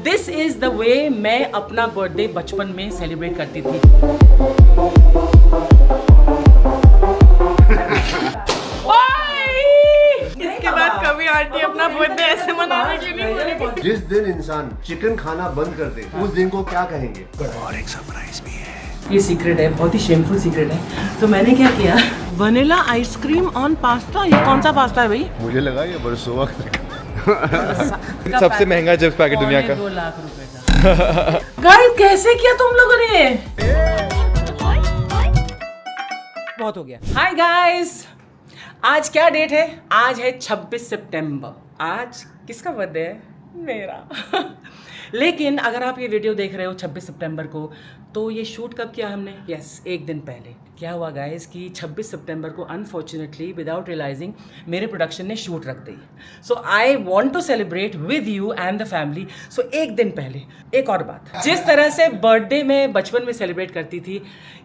This is the way मैं अपना birthday बचपन में सेलिब्रेट करती थी। इसके बाद कभी आंटी अपना बर्थडे ऐसे मनाने के लिए बोलेगी। जिस दिन इंसान चिकन खाना बंद कर दे उस दिन को क्या कहेंगे? और एक सरप्राइज भी है। ये सीक्रेट है, बहुत ही शेमफुल सीक्रेट है। तो मैंने क्या किया, वनीला आइसक्रीम ऑन पास्ता। ये कौन सा पास्ता है भाई? मुझे लगा ये बरसोवा सबसे महंगा चिप्स पैकेट दुनिया का। 2 लाख रुपए का। गाइस कैसे किया तुम लोगों ने? बहुत हो गया। हाय गाइस, आज क्या डेट है? आज है 26 सितंबर। आज किसका बर्थडे है? मेरा। लेकिन अगर आप ये वीडियो देख रहे हो 26 सितंबर को, तो ये शूट कब किया हमने? यस, एक दिन पहले। क्या हुआ गाइस कि 26 सितंबर को अनफॉर्चुनेटली विदाउट रियलाइजिंग मेरे प्रोडक्शन ने शूट रख दी। So I want to celebrate with you and the family. सो एक दिन पहले एक और बात, जिस तरह से बर्थडे में बचपन में सेलिब्रेट करती थी,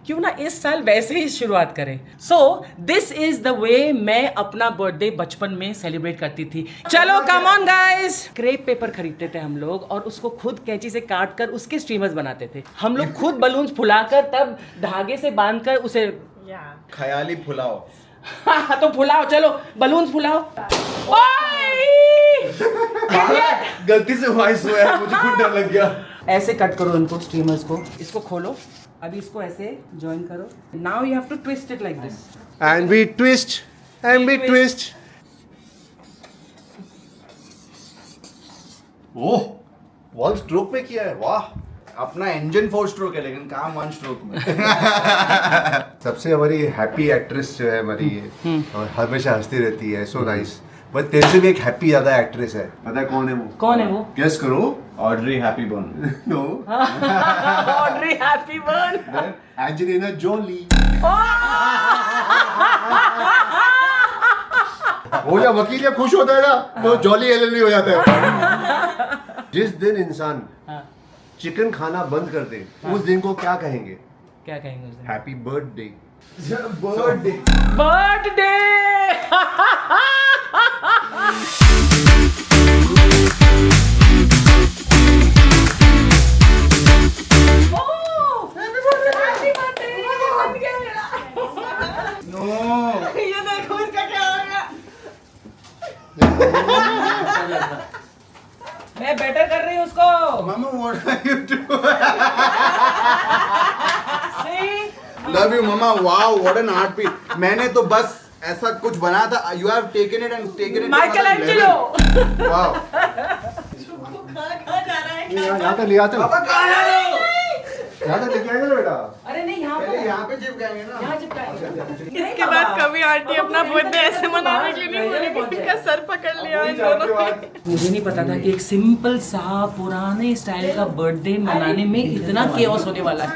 क्यों ना इस साल वैसे ही शुरुआत करें। So this is the way मैं अपना बर्थडे बचपन में सेलिब्रेट करती थी। चलो come on guys. Crepe paper खरीदते थे हम लोग और उसको खुद कैंची से काट कर उसके स्ट्रीमर्स बनाते थे हम लोग, खुद बलून्स फुलाकर तब धागे से बांधकर उसे ख्याली फुलाओ। तो फुलाओ, चलो बलून्स फुलाओ। गलती से वॉइस हुआ है, मुझे खुद डर लग गया। ऐसे कट करो इनको, स्ट्रीमर्स को। इसको खोलो, अभी इसको ऐसे जॉइन करो। Now you have to twist it like this and we twist. Oh, 1 stroke में किया है, वाह। अपना इंजन 4 स्ट्रोक है लेकिन काम 1 स्ट्रोक में। सबसे हमारी हैप्पी एक्ट्रेस जो है हमारी ये, और हमेशा हंसती रहती है, सो नाइस। बट तेरे से भी एक हैप्पी ज्यादा एक्ट्रेस है, पता है कौन है वो? कौन है वो? गेस करो। Audrey Hepburn. No. Audrey Hepburn. Angelina Jolie. वो जब वकील जब खुश होता है ना, तो जॉली एलएलबी हो जाता है। जिस दिन इंसान चिकन खाना बंद कर दे उस दिन को क्या कहेंगे? क्या कहेंगे उस दिन? Happy birthday. बर्थडे। ये देखो इसका क्या हो गया। मैं बेटर कर रही हूँ उसको। Mama what are you doing? Love you mama. Wow, what an art piece. मैंने तो बस ऐसा कुछ बना था। You have taken it and taken it. Michelangelo. Wow. यहाँ तक ले आते हो? पापा कहाँ है? यहाँ तक लेके आएगा ना बेटा। अरे नहीं, यहाँ पे चिपकाएंगे ना। यहाँ चिपकाएंगे। इसके बाद कभी आंटी अपना बर्थडे ऐसे मनाने के लिए बोलेगी। इनका सर पकड़ लिया इन दोनों ने। मुझे नहीं पता था कि एक सिंपल सा पुराने स्टाइल का बर्थडे मनाने में इतना केओस होने वाला है।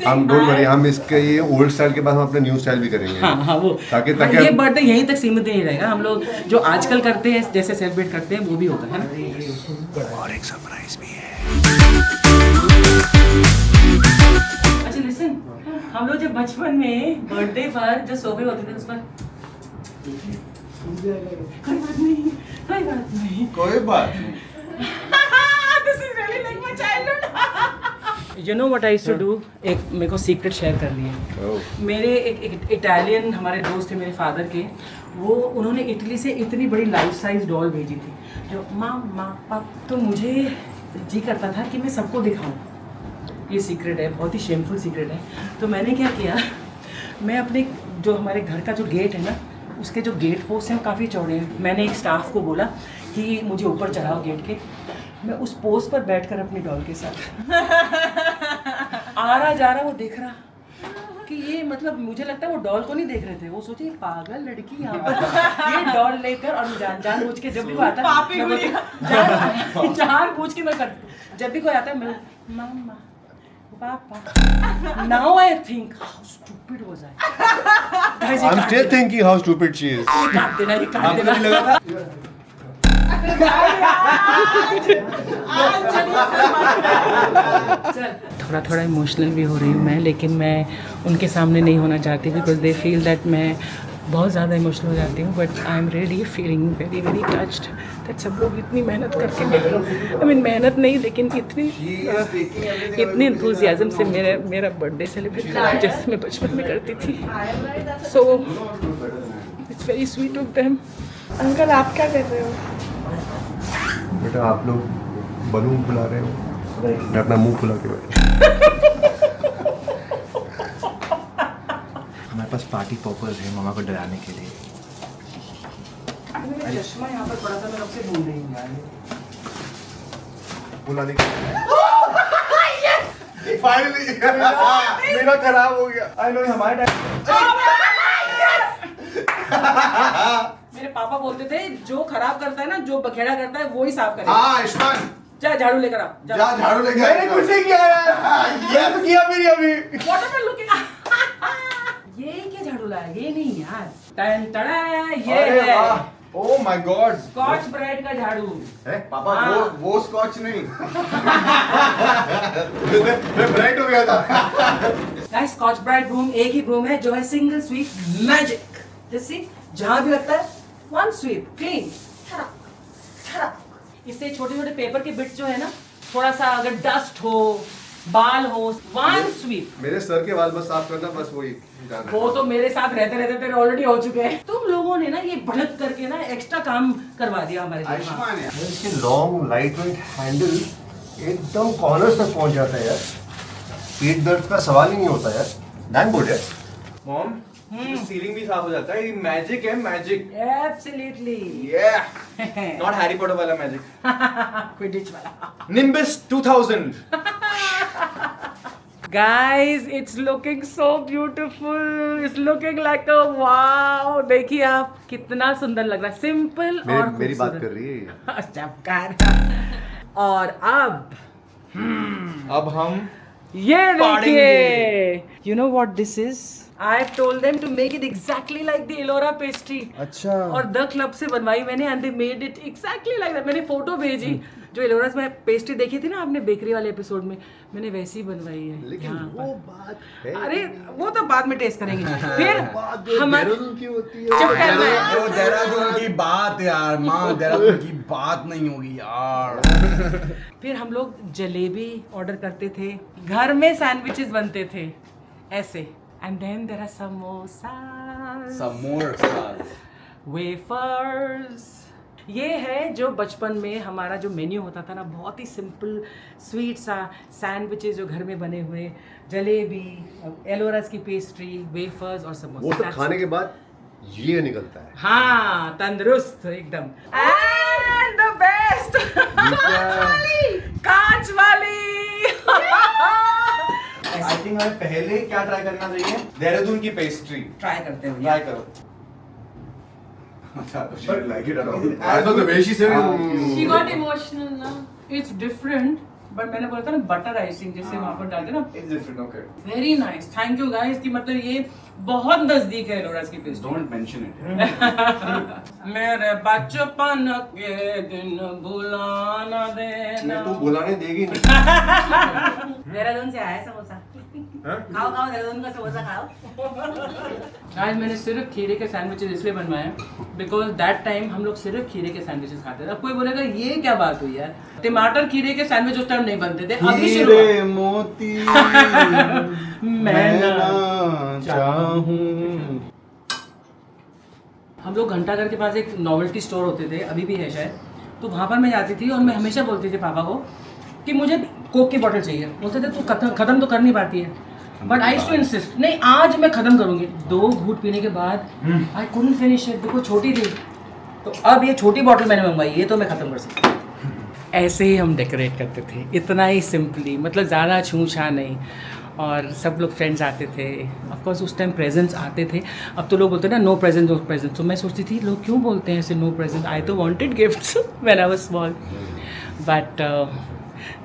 हम डोंट वरी, हम इसके ये ओल्ड स्टाइल के बाद हम अपना न्यू स्टाइल भी करेंगे। हाँ, वो ताकि ये बर्थडे यहीं तक सीमित नहीं रहेगा। हम लोग जो आजकल करते हैं, जैसे सेलिब्रेट करते हैं, वो भी होता है ना। और एक सरप्राइज भी है। अच्छा लिसन, हम लोग जब बचपन में बर्थडे पर जो सोफे होते थे उस पर कोई बात नहीं, कोई बात नहीं, कोई बात नहीं। This is really like my childhood. You know what I used to do? एक मेरे को सीक्रेट शेयर कर लिया। मेरे एक इटालियन हमारे दोस्त थे मेरे फादर के, वो उन्होंने इटली से इतनी बड़ी लाइफ साइज डॉल भेजी थी जो माँ पाप। तो मुझे जी करता था कि मैं सबको दिखाऊं। ये सीक्रेट है, बहुत ही शेमफुल सीक्रेट है। तो मैंने क्या किया, मैं अपने जो हमारे घर का जो गेट है ना, उसके जो गेट पोस्ट हैं काफ़ी चौड़े हैं। मैंने एक स्टाफ को बोला कि मुझे ऊपर चढ़ाओ गेट के। मैं उस पोस्ट पर बैठकर अपनी डॉल के साथ आ रहा जा रहा, वो देख रहा कि ये मतलब मुझे लगता है वो डॉल को नहीं देख रहे थे, वो सोचे पागल लड़की यहाँ पर ये डॉल लेकर, और जान बूझ के जब भी वो आता है, जान बूझ के मैं करती, जब भी कोई आता है मैं मामा पापा। Now I think how stupid was I? I'm still thinking how stupid she is. काट देना, ये काट देना। थोड़ा थोड़ा इमोशनल भी हो रही हूँ मैं, लेकिन मैं उनके सामने नहीं होना चाहती बिकॉज दे फील दैट मैं बहुत ज़्यादा इमोशनल हो जाती हूँ, but I am really feeling very very touched that सब लोग इतनी मेहनत करके आई मीन मेहनत नहीं लेकिन इतनी इंथुजियाज्म से मेरा बर्थडे सेलिब्रेट करती जैसे मैं बचपन में करती थी. So it's very sweet of them. Uncle आप क्या कर रहे हो? बेटा आप लोग बलून फुला रहे हो, मैं अपना मुंह फुला के बैठा. हमारे पास पार्टी पॉपर्स है मामा को डराने के लिए. मेरा चश्मा यहाँ पर पड़ा था, मैं आपसे भूल रही हूँ यार. बुलाने के फाइनली मेरा खराब हो गया. आई नो हमारे मेरे पापा बोलते थे जो खराब करता है ना, जो बखेड़ा करता है वो ही साफ करे. हाँ आयुष्मान जा झाड़ू लेकर आ. जा झाड़ू लेके आ. मैंने कुछ नहीं किया यार. ये तो किया मेरी अभी. What am I looking at? ये क्या झाड़ू लाया? ये नहीं यार. टन टड़ा ये है. Oh my god. Scotch Brite का झाड़ू. पापा हाँ. वो स्कॉच नहीं. मैं ब्राइट हो गया था. गाइस स्कॉच ब्राइट ब्रूम एक ही ब्रूम है जो है सिंगल स्वीप मैजिक. जैसे जहां भी लगता है वन स्वीप क्लीन. इससे छोटे छोटे पेपर के बिट्स जो है ना, थोड़ा सा अगर डस्ट हो, बाल हो, वन स्वीप. मेरे सर के बाल बस साफ करना, बस वही जाना. वो तो मेरे साथ रहते रहते तेरे ऑलरेडी हो चुके हैं. तुम लोगों ने ना ये भड़क करके ना एक्स्ट्रा काम करवा दिया हमारे साथ. आयुष्मान है. इसके लॉन्ग लाइट वेट हैंडल एकदम कॉर्नर तक पहुंच जाता है यार. पेट दर्द का सवाल ही नहीं होता यार. डैम गुड है. मॉम सीलिंग भी साफ हो जाता है. ये मैजिक है, magic. Absolutely. Not Harry Potter वाला मैजिक. क्विडिच वाला. Nimbus 2000. Guys, it's looking so beautiful. It's looking like a wow. देखिए आप कितना सुंदर लग रहा है. सिंपल और मेरी बात खूबसूरत. कर रही है. चमकार. और अब हम ये देखिए. पाड़ेंगे. You know what this is? I've told them to make it exactly like the Elora pastry. अच्छा. और द क्लब से बनवाई मैंने and they made it exactly like that. मैंने फोटो भेजी. जो एलोरास में पेस्ट्री देखी थी ना आपने बेकरी वाले एपिसोड में, मैंने वैसी बनवाई है. लेकिन यहाँ वो पर. बात है. अरे वो तो बाद में टेस्ट करेंगे. फिर हमारे देहरादून की होती है. चुप कर रहे हैं. वो देहरादून की बात यार. माँ देहरादून की बात नहीं होगी यार. फिर हम लोग जलेबी ऑर्डर करते थे. घर में सैंडविचेस बनते थे ऐसे. And then there are samosa, wafers. ये है जो बचपन में हमारा जो मेन्यू होता था ना, बहुत ही सिंपल स्वीट सा सैंडविचेस जो घर में बने हुए, जलेबी, एलोरास की पेस्ट्री, वेफर्स और समोसा. वो सब खाने के बाद ये निकलता है. हाँ तंदुरुस्त एकदम. एंड द बेस्ट कांच वाली. आई थिंक हमें पहले क्या ट्राई करना चाहिए? देहरादून की पेस्ट्री ट्राई करते हैं. ट्राई करो. But like it or not. I thought the way she said it. She got emotional now. It's different, but मैंने बोला था ना बटर आइसिंग जैसे वहाँ पर डालते ना. It's different. Okay. Very nice. Thank you guys. कि मतलब ये बहुत नजदीक है एलोरास की पेस्ट्री. Don't mention it. मेरे बचपन के दिन भुलाना देना. तू बुलाने देगी नहीं. देहरादून से आया समोसा. खाओ खाओ देहरादून का समोसा खाओ. आज मैंने सिर्फ खीरे के सैंडविचेस इसलिए बनवाए बिकॉज दैट टाइम हम लोग सिर्फ खीरे के सैंडविचेस खाते थे. अब कोई बोलेगा ये क्या बात हुई यार, टमाटर खीरे के सैंडविच उस टाइम नहीं बनते थे. अभी शुरू हुआ. हीरे मोती मैं ना चाहूं. हम लोग घंटाघर के पास एक नॉवेल्टी स्टोर होते थे, अभी भी है शायद. तो वहाँ पर मैं जाती थी और मैं हमेशा बोलती थी पापा को कि मुझे कोक की बोतल चाहिए. बोलते थे तू खत्म तो कर नहीं पाती है. बट आई टू इंसिस्ट, नहीं आज मैं खत्म करूंगी. 2 घूंट पीने के बाद आई कुडंट फिनिश इट. देखो छोटी थी, तो अब ये छोटी बोतल मैंने मंगवाई, ये तो मैं खत्म कर सकती. ऐसे ही हम डेकोरेट करते थे, इतना ही सिंपली, मतलब ज़्यादा छूं छा नहीं. और सब लोग फ्रेंड्स आते थे. ऑफ कोर्स उस टाइम प्रेजेंट्स आते थे. अब तो लोग बोलते हैं ना नो प्रेजेंट नो प्रेजेंट. तो मैं सोचती थी लोग क्यों बोलते हैं ऐसे नो प्रेजेंट. आई तो wanted gifts when I was small. But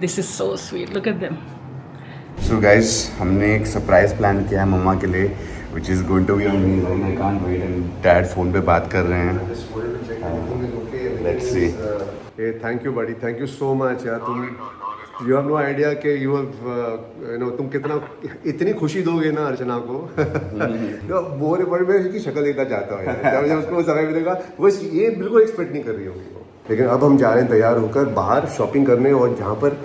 this is so sweet. Look at them. So guys, हमने एक सरप्राइज प्लान किया है मम्मा के लिए, which is going to be amazing. I can't wait. And dad phone पे बात कर रहे हैं. Let's see. Hey, thank you buddy. Thank you so much यार. यू हैव नो आइडिया कि यू तुम कितना इतनी खुशी दोगे ना अर्चना को। बोरे पर मैं इसकी शक्ल देखना चाहता हूँ यार, जब उसको समय मिलेगा वो ये बिल्कुल एक्सपेक्ट नहीं कर रही होगी वो। लेकिन अब हम जा रहे हैं तैयार होकर बाहर शॉपिंग करने, और जहाँ पर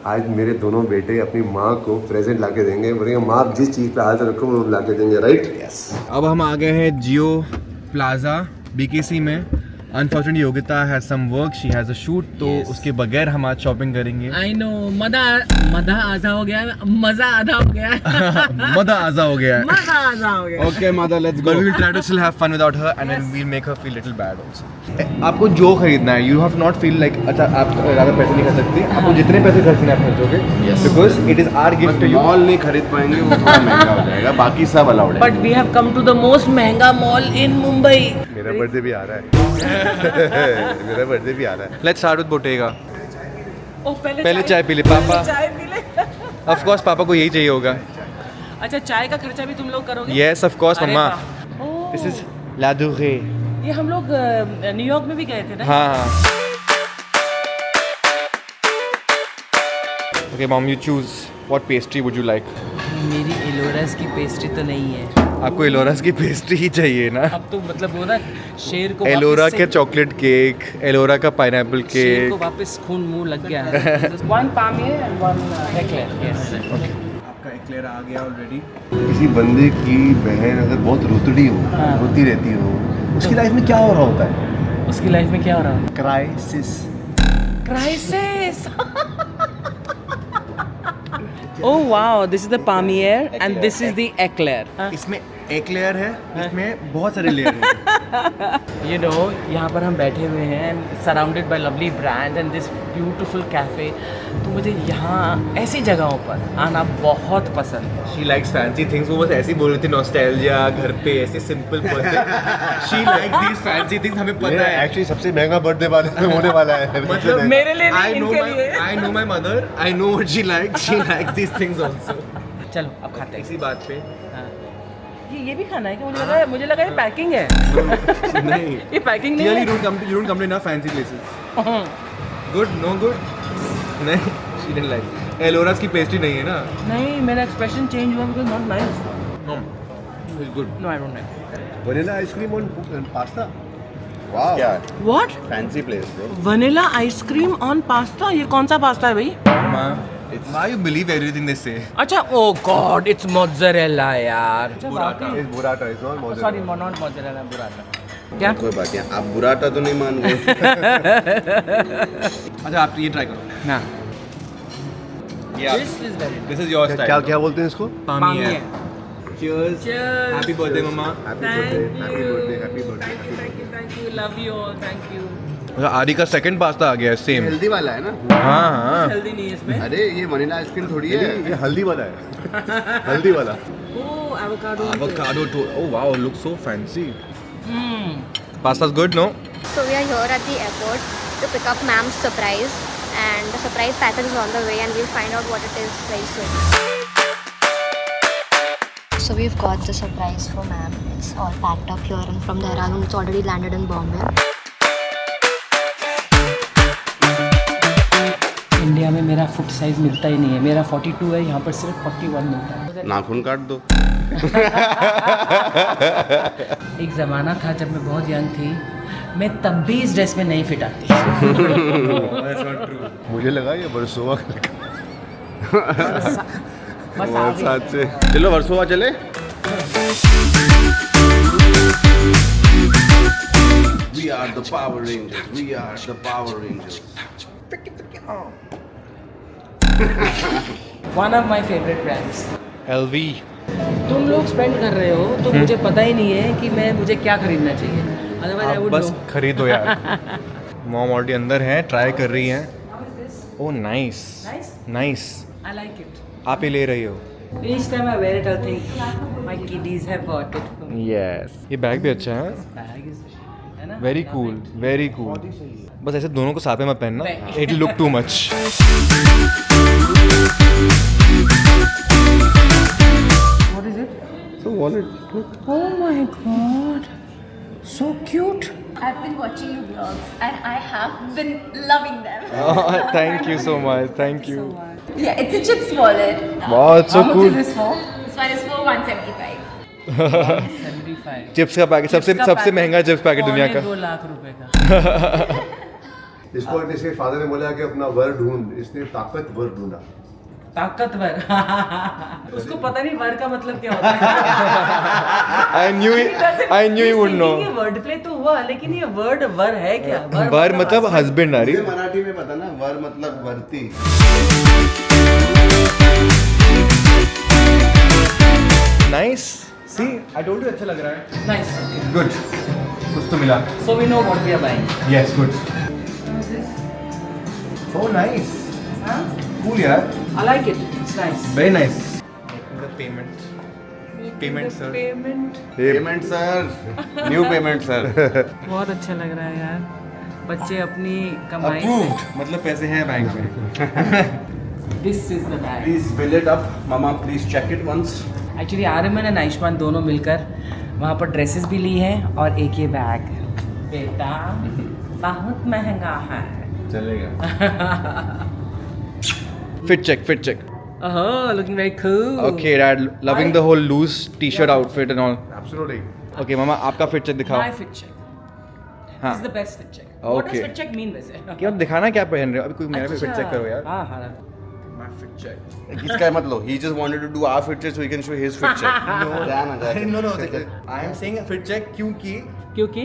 आज मेरे दोनों बेटे अपनी माँ को प्रेजेंट लाके देंगे। बोलेंगे माँ जिस चीज़ पे हाथ रखो वो लाके देंगे, राइट? यस। अब हम आ गए हैं जियो प्लाजा BKC में। Unfortunately Yogita has some work, she has a shoot, तो उसके बगैर हम आज शॉपिंग करेंगे। आई नो, मजा आधा हो गया, मजा आधा हो गया। मजा आजा हो गया है। मजा आधा हो गया। Okay, mother, let's go. But we will try to still have fun without her, and then we'll make her feel little bad also. आपको जो खरीदना है, you have to not feel like अच्छा आप ज़्यादा पैसे नहीं खर्च सकते, आपको जितने पैसे खर्चने आप खर्चोगे, because it is our gift to you. Mall नहीं खरीद पाएंगे, वो थोड़ा महंगा हो जाएगा, बाकी सब अलाउड है। But we have come to the most महंगा mall in Mumbai. मेरा बर्थडे भी आ रहा है। मेरा बर्थडे भी आ रहा है। Let's start with Bottega. Oh, पहले चाय पी ले पापा। चाय पी ले। Of course पापा को यही चाहिए होगा। अच्छा, चाय का खर्चा भी तुम लोग करोगे? Yes, of course अरे मम्मा। वाह। Oh, This is La Durée. ये हम लोग न्यूयॉर्क में भी गए थे ना? हाँ। Okay, mom, you choose. What pastry would you like? मेरी एलोरास की पेस्ट्री तो नहीं है। आपको एलोरास की पेस्ट्री ही चाहिए ना? अब तो मतलब वो ना शेर को एलोरा वापस के से- चॉकलेट केक, एलोरा का पाइनएप्पल शेर को केक। वापस खून मुंह लग गया है। One palmier and one eclair. Yes. आपका एक्लेयर आ गया ऑलरेडी। किसी बंदे की बहन अगर बहुत रोतड़ी हो, हाँ। रोती रहती हो, उसकी लाइफ में क्या हो रहा होता है? उसकी लाइफ में क्या हो रहा है? Crisis. Crisis. Oh wow, this is the palmier and this is the eclair. इसमें एक लेयर है, इसमें बहुत सारे लेयर हैं। You know, यहाँ पर हम बैठे हुए हैं surrounded by lovely brand and this beautiful cafe. तो मुझे यहाँ ऐसी जगहों पर आना बहुत पसंद है। She likes fancy things. वो बस ऐसी बोल रही थी nostalgia, घर पे ऐसे simple person. She likes these fancy things. हमें पता है। एक्चुअली सबसे महंगा बर्थडे वाले होने वाला है। मतलब मेरे लिए नहीं, इनके लिए। I know my mother. I know what she likes. She likes these things also. चलो अब खाते हैं। इसी बात पे। हाँ। ये भी खाना है क्या? मुझे लगा ये पैकिंग है। नहीं। ये पैकिंग नहीं Clearly, है। you don't come to enough fancy places. Good, no good. नहीं, she didn't like. एलोरास की पेस्ट्री नहीं है ना? नहीं, मेरा एक्सप्रेशन चेंज हुआ because not nice. No, it's good. No, I don't like. Vanilla ice cream on pasta. वाह, क्या what? Fancy place bro. Vanilla ice cream on pasta? ये कौन सा पास्ता है भाई? Why you believe everything they say? अच्छा, oh god, it's mozzarella यार। Burrata. इस burrata is not mozzarella. Sorry, not mozzarella, burrata. क्या? कोई बात नहीं, आप बुराटा तो नहीं मान गए। अच्छा आप ये ट्राई करो ना। Yeah. This is very This is your style. क्या क्या बोलते हैं इसको? Palmier. Cheers. Cheers. Happy birthday mama. Happy Thank birthday, happy you. Birthday, happy birthday. Thank you, love you all, thank you. आदि का सेकंड पास्ता आ गया है same. Healthy वाला है ना? हाँ हाँ। हेल्दी नहीं है इसमें। अरे ये वनीला आइसक्रीम थोड़ी है। ये हल्दी वाला है। हल्दी वाला। Oh, avocado. Avocado toast. Oh wow, looks so fancy. Pasta's good, no? So we are here at the airport to pick up ma'am's surprise, and the surprise package is on the way, and we'll find out what it is very soon. So we've got the surprise for ma'am. It's all packed up here, and from Dehradun it's already landed in Bombay. India में मेरा foot size मिलता ही नहीं है। मेरा 42 है, यहाँ पर सिर्फ 41 मिलता है। नाखून काट दो। एक ज़माना था जब मैं बहुत यंग थी, मैं तब भी इस ड्रेस में नहीं फिट आती। मुझे लगा ये वर्सोवा बस आ गई। साथ से। चलो वर्सोवा चले। We are the Power Rangers. We are the Power Rangers. One of my favorite brands. LV. तुम लोग स्पेंड कर रहे हो तो मुझे पता ही नहीं है कि मुझे क्या खरीदना चाहिए। Otherwise I आप would बस know. खरीदो यार। मॉम ऑलरेडी अंदर है, ट्राई कर रही हैं। Oh nice. Nice? Nice. I like it. आप ही ले रही हो। Each time I wear it, I think my kiddies have bought it for me. Yes. ये बैग भी अच्छा है। Bag is, है ना? Very cool, very cool. बस ऐसे दोनों को साथ में मत पहनना, it look too much. What is it? Oh my god, so cute. I've been watching your vlogs and I have been loving them. Thank you so much. Thank you. Yeah, it's a chips wallet. Wow, it's so How much cool. is this for? This one is for 175. 75 chips का packet सबसे महंगा chips packet दुनिया का. 2 लाख रुपए का. इसको इसके father ने बोला कि अपना वर ढूंढ, इसने ताकतवर ढूंढा. ताकतवर. उसको पता नहीं वर का मतलब क्या होता है. I knew you would know. ये वर्ड प्ले तो हुआ, लेकिन ये वर्ड वर है क्या? वर मतलब हस्बैंड आ रही. मुझे मराठी में पता ना, वर मतलब वर्ती. Nice. See, I told you अच्छा लग रहा है. Nice. Good. कुछ तो मिला. So we know what we are buying. Yes, good. Oh, nice. Huh? Cool यार. I like it. It's nice. Very nice. Making the payment. Payment sir. Payment sir, new payment sir. बहुत अच्छा लग रहा है यार. बच्चे अपनी कमाई. Approved. मतलब पैसे हैं बैंक में. This is the bag. Please fill it up, Mama. Please check it once. Actually Aryaman and Ayushman दोनों मिलकर वहाँ पर ड्रेसेस भी ली हैं और एक ये बैग. बेटा बहुत महंगा है. चलेगा. Fit check. Oh, looking very cool. Okay, Dad. Loving the whole loose t-shirt outfit and all. Absolutely. Okay, Mama, आपका fit check दिखाओ. My fit check. हाँ. This is the best fit check. What does Okay. fit check mean वैसे? क्या दिखाना क्या पहन रहे हो? अभी कोई मेरा भी fit check करो यार. हाँ हाँ. My fit check. इसका मतलब he just wanted to do our fit check so he can show his fit check. No. I am saying a fit check क्योंकि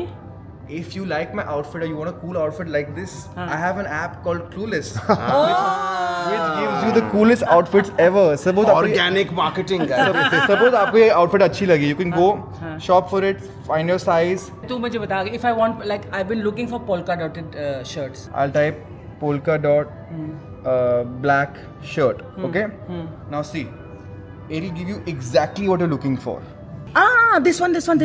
if you like my outfit or you want a cool outfit like this, I have an app called Clueless, which gives you the coolest outfits ever. Suppose Organic marketing guys. suppose आपको ये outfit अच्छी लगी, you can go shop for it, find your size. तू मुझे बता. If I want, like I've been looking for polka dotted shirts. I'll type polka dot black shirt. Okay. Now see, it'll give you exactly what you're looking for. Ah, this one. This one,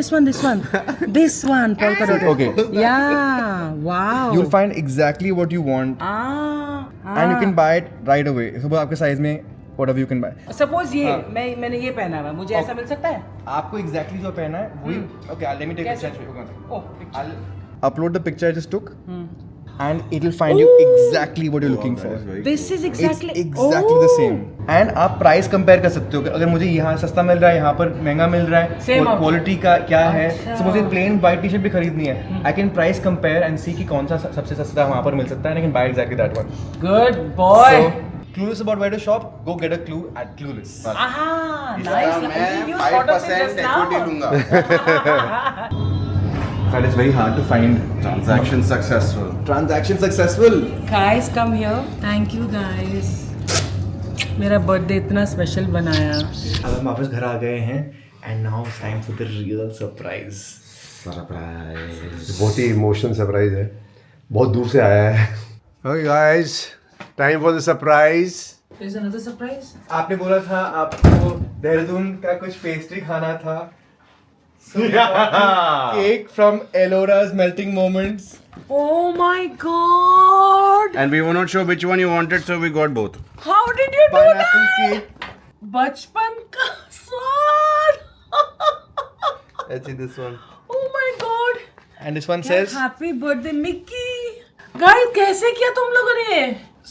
polka dotted. Okay. Yeah. Wow. You'll find exactly what you want, and you can buy it right away. Suppose आपके size में whatever you can buy. Suppose ये मैंने ये पहना हुआ है, मुझे ऐसा मिल सकता है? आपको exactly जो पहना है वही. Okay, let me take a कैसे? picture. Oh, picture. I'll upload the picture I just took, and it'll find you exactly what you're looking for. This is exactly. It's exactly the same. And आप price compare कर सकते हो कि अगर मुझे यहाँ सस्ता मिल रहा है, यहाँ पर महंगा मिल रहा है, Same और क्वालिटी का क्या है. अच्छा. So मुझे प्लेन वाइट टी शर्ट भी खरीदनी है. I can price compare and see कि कौन सा सबसे सस्ता वहाँ पर मिल सकता है, and I can buy exactly that one. Good boy. So clueless about where to shop? Go get a clue at Clueless. Nice. मैं You thought of it 5% just now. equity लूँगा. That is very hard to find. Transaction successful. Transaction successful. Guys, come here. Thank you guys. मेरा birthday इतना special बनाया. अब हम वापस घर आ गए हैं, and now it's time for the real surprise. बहुत ही इमोशनल सरप्राइज है. बहुत दूर से आया है. Okay guys, time for the surprise. There's another surprise. आपने बोला था आपको देहरादून का कुछ पेस्ट्री खाना था. Cake from Elora's Melting Moments. Oh my god. And we were not sure which one you wanted, so we got both. How did you do Pineapple that? cake. बचपन का स्वाद. Let's see this one. Oh my god. And this one says. Happy birthday Mickey. Guys, कैसे किया तुम लोगों ने?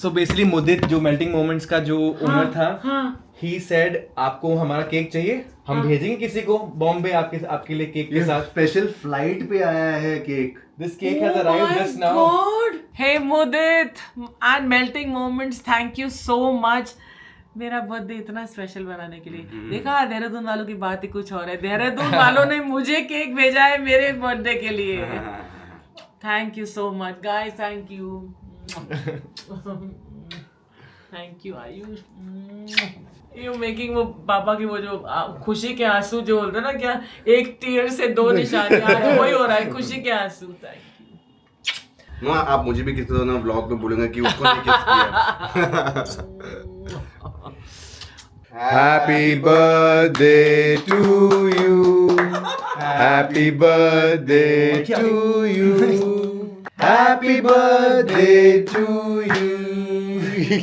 So basically मुदित जो Melting Moments का जो ओनर था, he said आपको हमारा केक चाहिए, हम भेजेंगे किसी को बॉम्बे आपके लिए केक के साथ. स्पेशल फ्लाइट पे आया है cake. This cake has arrived just now. God. Hey Mudit and Melting Moments, thank you so much. मेरा बर्थडे इतना स्पेशल बनाने के लिए. देखा, देहरादून वालों की बात ही कुछ और है. देहरादून वालों ने मुझे केक भेजा है मेरे बर्थडे के लिए. Thank you so much guys. Thank you. Thank you Ayush. You making वो पापा की वो जो खुशी के आंसू जो बोलते हैं ना, क्या एक टीयर से 2 निशानियां, वही हो रहा है. खुशी के आंसू. Thank you. आप मुझे भी किसी तरह ब्लॉग में बोलेंगे कि उसको नहीं किस किया. Happy birthday to you. Happy birthday to you. Happy birthday to you.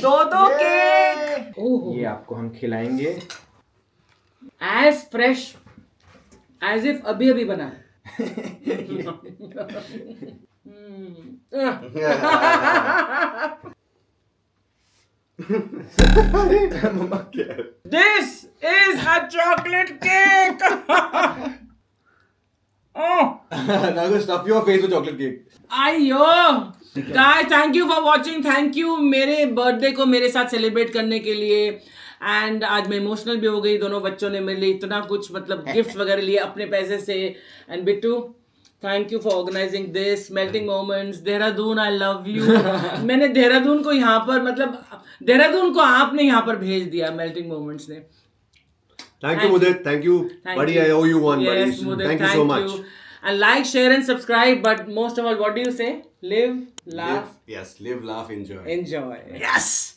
2 cake. ये आपको हम खिलाएंगे. As fresh as if अभी अभी बना. This is a chocolate cake. Oh, Now go stuff your face with chocolate cake. आयो guys, thank you for watching. Thank you मेरे birthday को मेरे साथ सेलिब्रेट करने के लिए. एंड आज मैं इमोशनल भी हो गई. दोनों बच्चों ने मेरे लिए इतना कुछ मतलब गिफ्ट वगैरह लिए अपने पैसे से. And Bittu, thank you for organizing this melting moments. Dehradun, I love you. मैंने देहरादून को यहाँ पर मतलब देहरादून को आपने यहाँ पर भेज दिया मेल्टिंग मोमेंट्स ने. Thank you, Mudit. Thank you, buddy. I owe you one, buddy. Yes, Mudit, Thank you so much. And like, share, and subscribe. But most of all, what do you say? Live, laugh, Live, laugh, enjoy. enjoy. Yes.